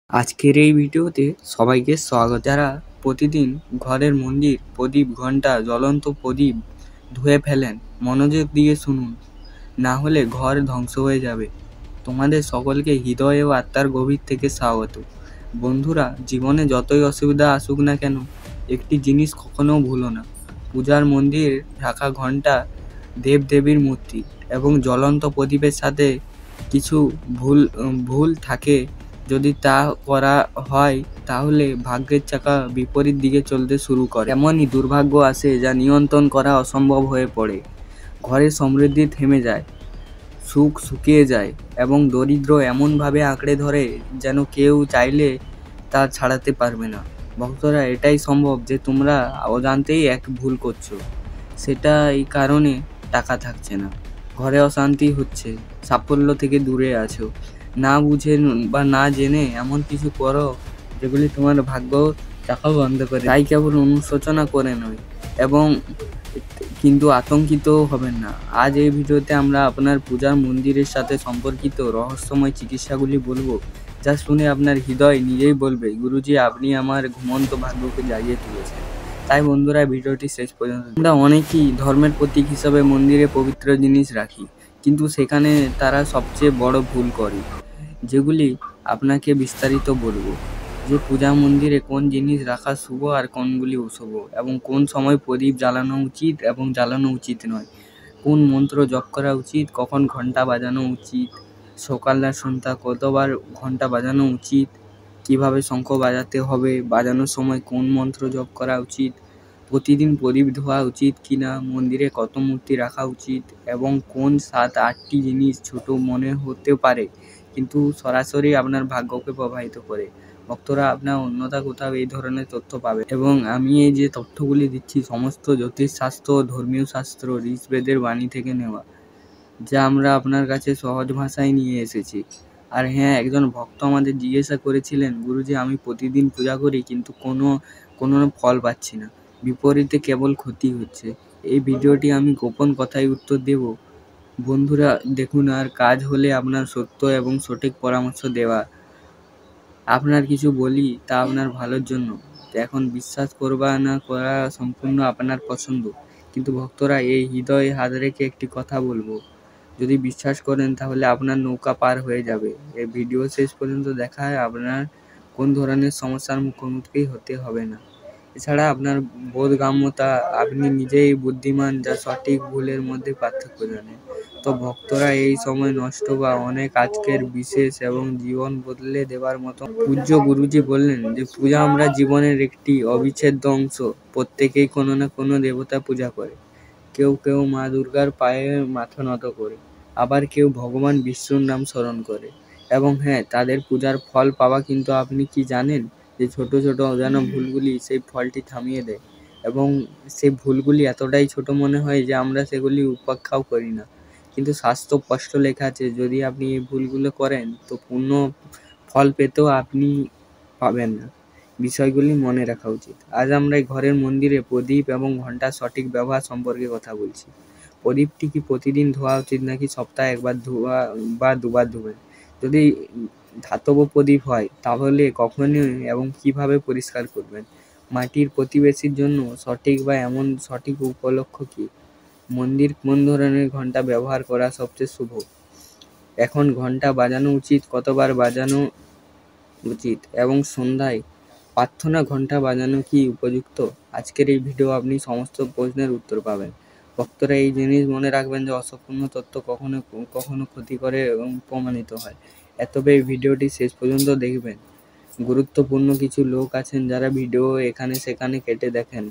আজকের এই ভিডিওতে সবাইকে স্বাগত। যারা প্রতিদিন ঘরের মন্দির, প্রদীপ, ঘণ্টা, জ্বলন্ত প্রদীপ ধুয়ে ফেলেন, মনোযোগ দিয়ে শুনুন, না হলে ঘর ধ্বংস হয়ে যাবে। তোমাদের সকলকে হৃদয় ও আত্মার গভীর থেকে স্বাগত। বন্ধুরা, জীবনে যতই অসুবিধা আসুক না কেন, একটি জিনিস কখনো ভুলো না: পূজার মন্দিরে রাখা ঘণ্টা, দেবদেবীর মূর্তি এবং জ্বলন্ত প্রদীপের সাথে কিছু ভুল থাকে। যদি তা করা হয়, তাহলে ভাগ্যের চাকা বিপরীত দিকে চলতে শুরু করে। এমনই দুর্ভাগ্য আসে যা নিয়ন্ত্রণ করা অসম্ভব হয়ে পড়ে। ঘরের সমৃদ্ধি থেমে যায়, সুখ শুকিয়ে যায় এবং দরিদ্র এমনভাবে আঁকড়ে ধরে যেন কেউ চাইলে তা ছাড়াতে পারবে না। ভক্তরা, এটাই সম্ভব যে তোমরা অজান্তেই এক ভুল করছো। সেটা এই কারণে টাকা থাকছে না, ঘরে অশান্তি হচ্ছে, সাফল্য থেকে দূরে আছো, না বুঝে বা না জেনে এমন কিছু করো যেগুলি তোমার ভাগ্য চাকা বন্ধ করে। তাই কেবল অনুশোচনা করে নয় এবং কিন্তু আতঙ্কিত হবেন না। আজ এই ভিডিওতে আমরা আপনার পূজার মন্দিরের সাথে সম্পর্কিত রহস্যময় চিকিৎসাগুলি বলবো, যা শুনে আপনার হৃদয় নিজেই বলবে, গুরুজি, আপনি আমার ঘুমন্ত ভাগ্যকে জাগিয়ে তুলেছেন। তাই বন্ধুরা, ভিডিওটি শেষ পর্যন্ত। আমরা অনেকেই ধর্মের প্রতীক হিসাবে মন্দিরে পবিত্র জিনিস রাখি, কিন্তু সেখানে তারা সবচেয়ে বড় ভুল করে, যেগুলি আপনাকে বিস্তারিত বলবো। যে পূজা মন্দিরে কোন জিনিস রাখা শুভ আর কোনগুলি অশুভ, এবং কোন সময় প্রদীপ জ্বালানো উচিত এবং জ্বালানো উচিত নয়, কোন মন্ত্র জপ করা উচিত, কখন ঘন্টা বাজানো উচিত, সকাল না সন্ধ্যা কতবার ঘন্টা বাজানো উচিত, কিভাবে শঙ্খ বাজাতে হবে, বাজানোর সময় কোন মন্ত্র জপ করা উচিত, প্রতিদিন প্রদীপ ধোয়া উচিত কিনা, মন্দিরে কত মূর্তি রাখা উচিত, এবং কোন 7-8টি জিনিস ছোট মনে হতে পারে কিন্তু সরাসরি আপনার ভাগ্যকে প্রভাবিত করে। ভক্তরা, আপনার অন্যথা কোথাও এই ধরনের তথ্য পাবে। এবং আমি এই যে তথ্যগুলি দিচ্ছি, সমস্ত জ্যোতিষশাস্ত্র, ধর্মীয় শাস্ত্র, ঋগ্বেদের বাণী থেকে নেওয়া, যা আমরা আপনার কাছে সহজ ভাষায় নিয়ে এসেছি। আর হ্যাঁ, একজন ভক্ত আমাদের জিজ্ঞাসা করেছিলেন, গুরুজি, আমি প্রতিদিন পূজা করি কিন্তু কোনো ফল পাচ্ছি না, বিপরীতে কেবল ক্ষতি হচ্ছে। এই ভিডিওটি আমি গোপন কথায় উত্তর দেব। বন্ধুরা দেখুন, আর কাজ হলে আপনার সত্য এবং সঠিক পরামর্শ দেওয়া। আপনার কিছু বলি তা আপনার ভালোর জন্য। এখন বিশ্বাস করবা না করা সম্পূর্ণ আপনার পছন্দ, কিন্তু ভক্তরা, এই হৃদয়ে হাত রেখে একটি কথা বলবো, যদি বিশ্বাস করেন তাহলে আপনার নৌকা পার হয়ে যাবে। এই ভিডিও শেষ পর্যন্ত দেখায় আপনার কোন ধরনের সমস্যার মুখোমুখি হতে হবে না। এছাড়া আপনার বোধগম্যতা, আপনি নিজেই বুদ্ধিমান, যা সঠিক ভুলের মধ্যে পার্থক্য জানেন। তো ভক্তরা, এই সময় নষ্ট বা অনেক আজকের বিশেষ এবং জীবন বদলে দেওয়ার মতো। পূজ্য গুরুজি বললেন যে পূজা আমরা জীবনের একটি অবিচ্ছেদ্য অংশ। প্রত্যেকেই কোনো না কোনো দেবতা পূজা করে। কেউ কেউ মা দুর্গার পায়ে মাথা নত করে, আবার কেউ ভগবান বিষ্ণুর নাম স্মরণ করে। এবং হ্যাঁ, তাদের পূজার ফল পাওয়া, কিন্তু আপনি কি জানেন যে ছোট ছোট অজানা ভুলগুলি সেই ফলটি থামিয়ে দেয়, এবং সেই ভুলগুলি এতটাই ছোট মনে হয় যে আমরা সেগুলি উপেক্ষাও করি না। কিন্তু শাস্ত্র স্পষ্ট লেখা আছে, যদি আপনি এই ভুলগুলো করেন তো পূর্ণ ফল পেতেও আপনি পাবেন না। বিষয়গুলি মনে রাখা উচিত। আজ আমরা ঘরের মন্দিরে প্রদীপ এবং ঘণ্টার সঠিক ব্যবহার সম্পর্কে কথা বলছি। প্রদীপটি কি প্রতিদিন ধোয়া উচিত, নাকি সপ্তাহে একবার ধোয়া বা দুবার ধোবেন? যদি ধাতব প্রদীপ হয় তাহলে কখনই এবং কিভাবে পরিষ্কার করবেন? মাটির প্রতিবেশীর জন্য সঠিক বা এমন সঠিক উপলক্ষ কি? মন্দির কোন ধরনের ঘণ্টা ব্যবহার করা সবচেয়ে শুভ? এখন ঘণ্টা বাজানো উচিত, কতবার বাজানো উচিত, এবং সন্ধ্যায় প্রার্থনা ঘণ্টা বাজানো কি উপযুক্ত? আজকের এই ভিডিও আপনি সমস্ত প্রশ্নের উত্তর পাবেন। ভক্তরা, এই জিনিস মনে রাখবেন যে অসম্পূর্ণ তথ্য কখনো কখনো ক্ষতি করে এবং প্রমাণিত হয়। তবে এই ভিডিওটি শেষ পর্যন্ত দেখবেন। গুরুত্বপূর্ণ কিছু লোক আছেন যারা ভিডিও এখানে সেখানে কেটে দেখেন,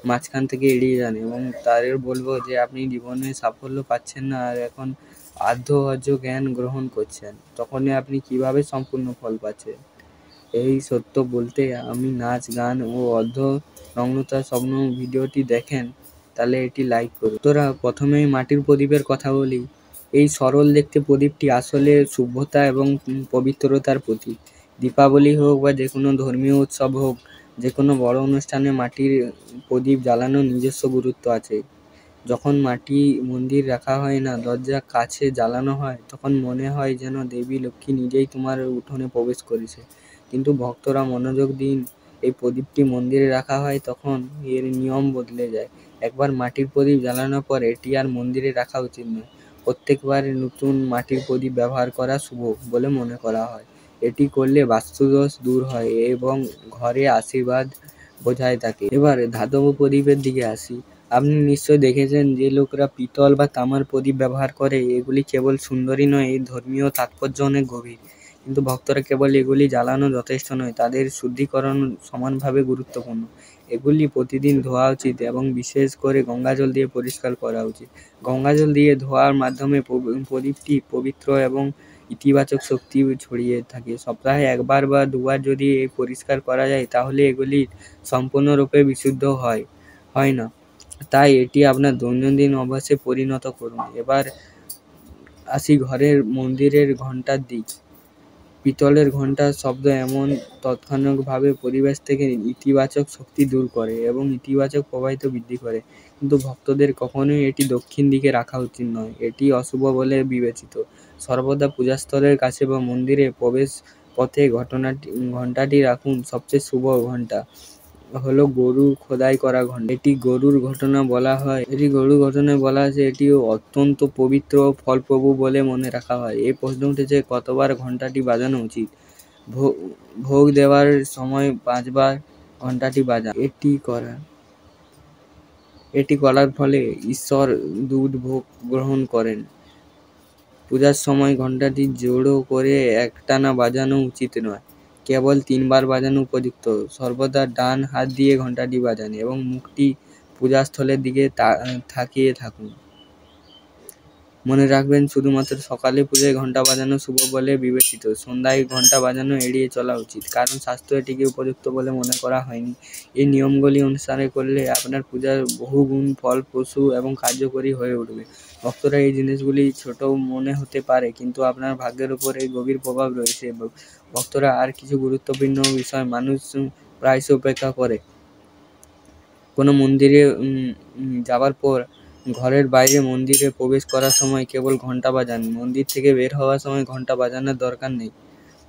মাঝখান থেকে এড়িয়ে যান, এবং তাদের বলবো যে আপনি জীবনে সাফল্য পাচ্ছেন না আর এখন আধ্যাত্মিক জ্ঞান গ্রহণ করছেন, তখনই আপনি কিভাবে সম্পূর্ণ ফল পাচ্ছেন। এই সত্য বলতে আমি নাচ, গান ও অর্ধনগ্নতার স্বপ্ন ভিডিওটি দেখেন, তাহলে এটি লাইক করুন। তোরা প্রথমেই মাটির প্রদীপের কথা বলি। এই সরল দেখতে প্রদীপটি আসলে শুভ্রতা এবং পবিত্রতার প্রতীক। দীপাবলি হোক বা যে কোনো ধর্মীয় উৎসব হোক, যে কোনো বড় অনুষ্ঠানে মাটির প্রদীপ জ্বালানোর নিজস্ব গুরুত্ব আছে। যখন মাটি মন্দির রাখা হয় না, দরজার কাছে জ্বালানো হয়, তখন মনে হয় যেন দেবী লক্ষ্মী নিজেই তোমার উঠোনে প্রবেশ করেছে। কিন্তু ভক্তরা মনোযোগ দিন এই প্রদীপটি মন্দিরে রাখা হয় তখন এর নিয়ম বদলে যায়। একবার মাটির প্রদীপ জ্বালানোর পর এটি আর মন্দিরে রাখা উচিত নয়। প্রত্যেকবার নতুন মাটির প্রদীপ ব্যবহার করা শুভ বলে মনে করা হয়। এটি করলে বাস্তুদোষ দূর হয় এবং ঘরে আশীর্বাদ বজায় থাকে। এবার ধাতব প্রদীপের দিকে আসি। আপনি নিশ্চয় দেখেছেন যে লোকরা পিতল বা তামার প্রদীপ ব্যবহার করে। এগুলি কেবল সুন্দরই নয়, এর ধর্মীয় তাৎপর্য অনেক গভীর। কিন্তু ভক্তরা কেবল এগুলি জ্বালানো যথেষ্ট নয়, তাদের শুদ্ধিকরণ সমানভাবে গুরুত্বপূর্ণ। এগুলি প্রতিদিন ধোয়া উচিত এবং বিশেষ করে গঙ্গাজল দিয়ে পরিষ্কার করা উচিত। গঙ্গাজল দিয়ে ধোয়ার মাধ্যমে প্রদীপটি পবিত্র এবং ইতিবাচক শক্তি ছড়িয়ে থাকে। সপ্তাহে একবার বা দুবার যদি পরিষ্কার করা যায় তাহলে এগুলি সম্পূর্ণরূপে বিশুদ্ধ হয় না। তাই এটি আপনার দৈনন্দিন অভ্যাসে পরিণত করুন। এবার আসি ঘরের মন্দিরের ঘণ্টার দিক। পিতলের ঘণ্টার শব্দ এমন তাৎক্ষণিকভাবে পরিবেশ থেকে ইতিবাচক শক্তি দূর করে এবং ইতিবাচক প্রবাহিত বৃদ্ধি করে। কিন্তু ভক্তদের কখনোই এটি দক্ষিণ দিকে রাখা উচিত নয়, এটি অশুভ বলে বিবেচিত। সর্বদা পূজাস্থলের কাছে বা মন্দিরে প্রবেশ পথে ঘণ্টাটি রাখুন। সবচেয়ে শুভ ঘণ্টা হলো গরু খোদাই করা ঘণ্টা। এটি গরুর ঘটনায় বলা আছে এটি অত্যন্ত পবিত্র ও ফলপ্রসূ বলে মনে রাখা হয়। এই প্রশ্ন উঠেছে কতবার ঘণ্টাটি বাজানো উচিত। ভোগ দেওয়ার সময় 5 বার ঘণ্টাটি বাজান। এটি করার ফলে ঈশ্বর দুধ ভোগ গ্রহণ করেন। পূজার সময় ঘণ্টাটি জোড়ো করে একটানা বাজানো উচিত নয়, কেবল 3 বার বাজানো উপযুক্ত। সর্বদা ডান হাত দিয়ে ঘণ্টাটি বাজান এবং মুখটি পূজাস্থলের দিকে তাকিয়ে থাকুন। মনে রাখবেন, শুধুমাত্র সকালে পূজায় ঘণ্টা বাজানো শুভ বলে বিবেচিত। সন্ধ্যায় ঘণ্টা বাজানো এড়িয়ে চলা উচিত, কারণ শাস্ত্র এটিকে উপযুক্ত বলে মনে করা হয়নি। এই নিয়মগুলি অনুসরণ করলে আপনার পূজার বহুগুণ ফলপ্রসূ এবং কার্যকরী হয়ে উঠবে। ভক্তরা এই জিনিসগুলি ছোট মনে হতে পারে, কিন্তু আপনার ভাগ্যের উপর এর গভীর প্রভাব রয়েছে। ভক্তরা আর কিছু গুরুত্বপূর্ণ বিষয় মানুষ প্রায়শই উপেক্ষা করে। কোনো মন্দিরে যাওয়ার পর ঘরের বাইরে মন্দিরে প্রবেশ করার সময় কেবল ঘণ্টা বাজান। মন্দির থেকে বের হওয়ার সময় ঘণ্টা বাজানোর দরকার নেই।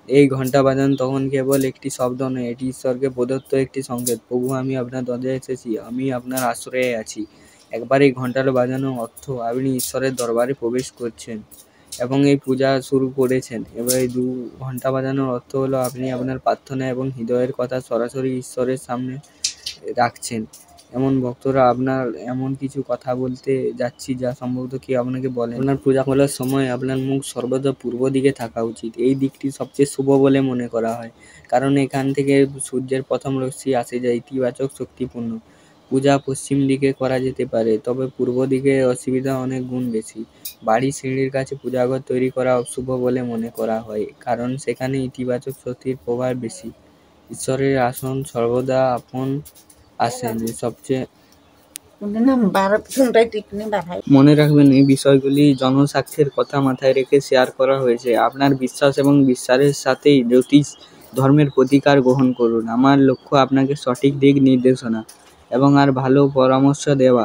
এই ঘণ্টা বাজানো তখন কেবল একটি শব্দ নয়, এটি ঈশ্বরকে প্রদত্ত একটি সংকেত। প্রভু, আমি আপনার দরজায় এসেছি, আমি আপনার আশ্রয়ে আছি। একবার এই ঘণ্টাটা বাজানোর অর্থ আপনি ঈশ্বরের দরবারে প্রবেশ করছেন এবং এই পূজা শুরু করেছেন। এবার এই 2 ঘণ্টা বাজানোর অর্থ হলো আপনি আপনার প্রার্থনা এবং হৃদয়ের কথা সরাসরি ঈশ্বরের সামনে রাখছেন। এমন ভক্তরা আপনার এমন কিছু কথা বলতে যাচ্ছি যা সম্ভবত কেউ আপনাকে বলেন। আপনার পূজা করার সময় আপনার মুখ সর্বদা পূর্ব দিকে থাকা উচিত। এই দিকটি সবচেয়ে শুভ বলে মনে করা হয়, কারণ এখান থেকে সূর্যের প্রথম রশ্মি আসে যা ইতিবাচক শক্তিপূর্ণ। পূজা পশ্চিম দিকে করা যেতে পারে, তবে পূর্ব দিকে অসুবিধা অনেক গুণ বেশি। বাড়ির সিঁড়ির কাছে পূজাঘর তৈরি করা অশুভ বলে মনে করা হয়, কারণ সেখানে ইতিবাচক শক্তির প্রভাব বেশি। ঈশ্বরের আসন সর্বদা আপন আসেন। সবচেয়ে মনে রাখবেন, এই বিষয়গুলি জনস্বার্থের কথা মাথায় রেখে শেয়ার করা হয়েছে। আপনার বিশ্বাস এবং বিশ্বাসের সাথেই জ্যোতিষ ধর্মের প্রতিকার গ্রহণ করুন। আমার লক্ষ্য আপনাকে সঠিক দিক নির্দেশনা এবং আর ভালো পরামর্শ দেওয়া।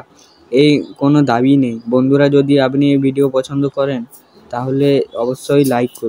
এই কোনো দাবি নেই। বন্ধুরা, যদি আপনি এই ভিডিও পছন্দ করেন তাহলে অবশ্যই লাইক করুন।